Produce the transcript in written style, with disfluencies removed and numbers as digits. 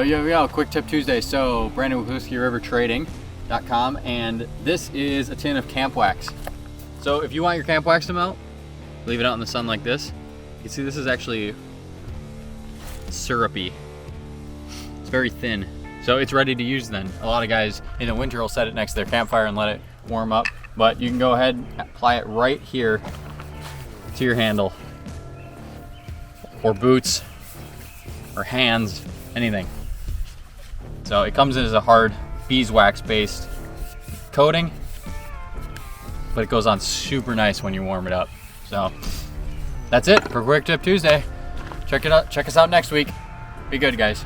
Yo, Quick Tip Tuesday. So, Brandon with WhiskeyRiverTrading.com, and this is a tin of camp wax. So, if you want your camp wax to melt, leave it out in the sun like this. You can see this is actually syrupy. It's very thin. So, it's ready to use then. A lot of guys in the winter will set it next to their campfire and let it warm up, but you can go ahead and apply it right here to your handle, or boots, or hands, anything. So it comes in as a hard beeswax based coating, but it goes on super nice when you warm it up. So that's it for Quick Tip Tuesday. Check it out. Check us out next week. Be good, guys.